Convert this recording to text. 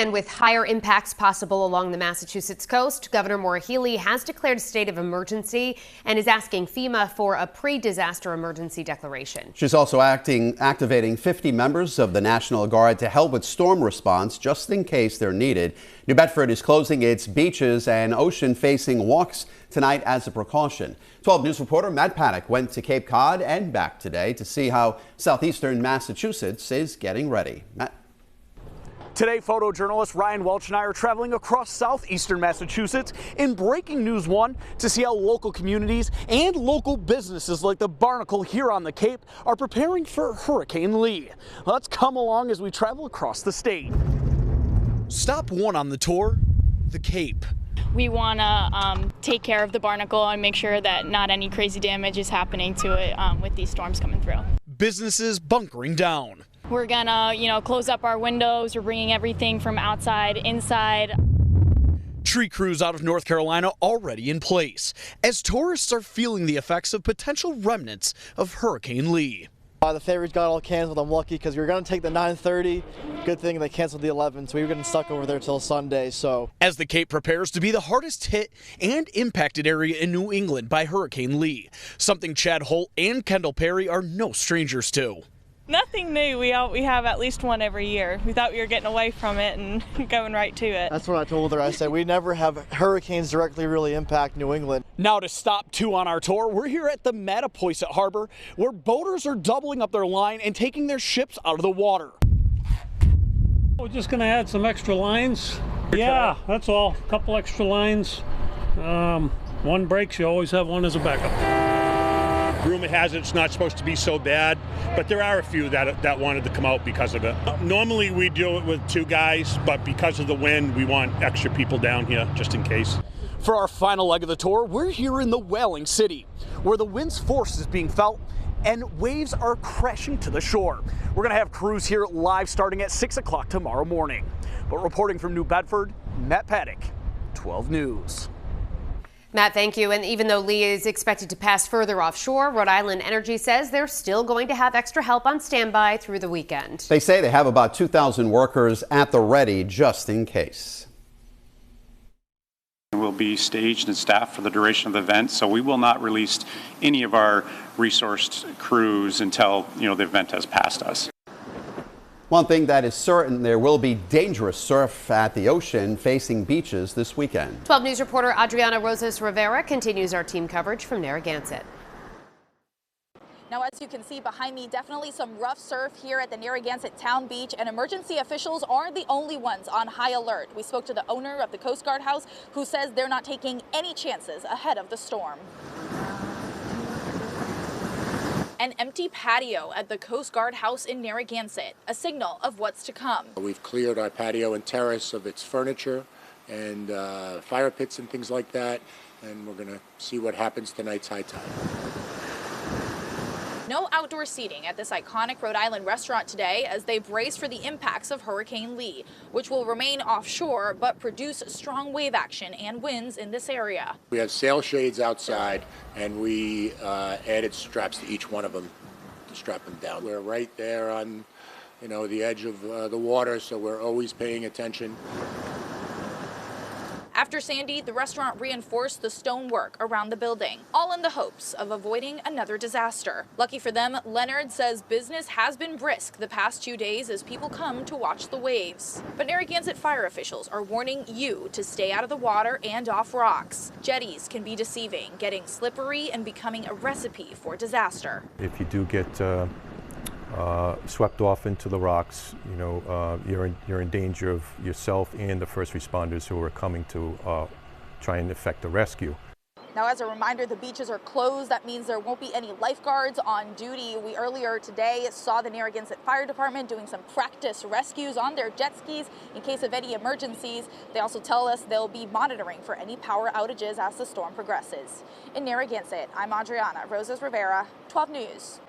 and with higher impacts possible along the Massachusetts coast, Governor Maura Healey has declared a state of emergency and is asking FEMA for a pre-disaster emergency declaration. She's also activating 50 members of the National Guard to help with storm response just in case they're needed. New Bedford is closing its beaches and ocean-facing walks tonight as a precaution. 12 News reporter Matt Paddock went to Cape Cod and back today to see how southeastern Massachusetts is getting ready. Matt. Today, photojournalist Ryan Welch and I are traveling across southeastern Massachusetts in Breaking News 1 to see how local communities and local businesses like the Barnacle here on the Cape are preparing for Hurricane Lee. Let's come along as we travel across the state. Stop 1 on the tour, the Cape. We want to take care of the Barnacle and make sure that not any crazy damage is happening to it with these storms coming through. Businesses bunkering down. We're gonna, close up our windows. We're bringing everything from outside inside. Tree crews out of North Carolina already in place as tourists are feeling the effects of potential remnants of Hurricane Lee. The ferries got all canceled. I'm lucky because we were going to take the 9:30. Good thing they canceled the 11, so we were getting stuck over there till Sunday. As the Cape prepares to be the hardest hit and impacted area in New England by Hurricane Lee, something Chad Holt and Kendall Perry are no strangers to. Nothing new. We have at least one every year. We thought we were getting away from it and going right to it. That's what I told her. I said we never have hurricanes directly really impact New England. Now to stop 2 on our tour, we're here at the Mattapoisett Harbor, where boaters are doubling up their line and taking their ships out of the water. We're just going to add some extra lines. Yeah, that's all. A couple extra lines. One breaks, you always have one as a backup. Rumor has it it's not supposed to be so bad, but there are a few that wanted to come out because of it. Normally we do it with 2 guys, but because of the wind, we want extra people down here just in case. For our final leg of the tour, we're here in the whaling city, where the wind's force is being felt and waves are crashing to the shore. We're going to have crews here live starting at 6 o'clock tomorrow morning. But reporting from New Bedford, Matt Paddock, 12 News. Matt, thank you. And even though Lee is expected to pass further offshore, Rhode Island Energy says they're still going to have extra help on standby through the weekend. They say they have about 2,000 workers at the ready just in case. We'll be staged and staffed for the duration of the event, so we will not release any of our resourced crews until the event has passed us. One thing that is certain, there will be dangerous surf at the ocean facing beaches this weekend. 12 News reporter Adriana Rosas Rivera continues our team coverage from Narragansett. Now, as you can see behind me, definitely some rough surf here at the Narragansett Town Beach, and emergency officials aren't the only ones on high alert. We spoke to the owner of the Coast Guard house, who says they're not taking any chances ahead of the storm. An empty patio at the Coast Guard house in Narragansett, a signal of what's to come. We've cleared our patio and terrace of its furniture and fire pits and things like that, and we're going to see what happens tonight's high tide. No outdoor seating at this iconic Rhode Island restaurant today as they brace for the impacts of Hurricane Lee, which will remain offshore but produce strong wave action and winds in this area. We have sail shades outside, and we added straps to each one of them to strap them down. We're right there on, the edge of the water, so we're always paying attention. After Sandy, the restaurant reinforced the stonework around the building, all in the hopes of avoiding another disaster. Lucky for them, Leonard says business has been brisk the past 2 days as people come to watch the waves. But Narragansett fire officials are warning you to stay out of the water and off rocks. Jetties can be deceiving, getting slippery and becoming a recipe for disaster. If you do get swept off into the rocks, you're in danger of yourself and the first responders who are coming to try and effect a rescue. Now, as a reminder, the beaches are closed. That means there won't be any lifeguards on duty. We earlier today saw the Narragansett Fire Department doing some practice rescues on their jet skis in case of any emergencies. They also tell us they'll be monitoring for any power outages as the storm progresses. In Narragansett, I'm Adriana Rosas Rivera, 12 News.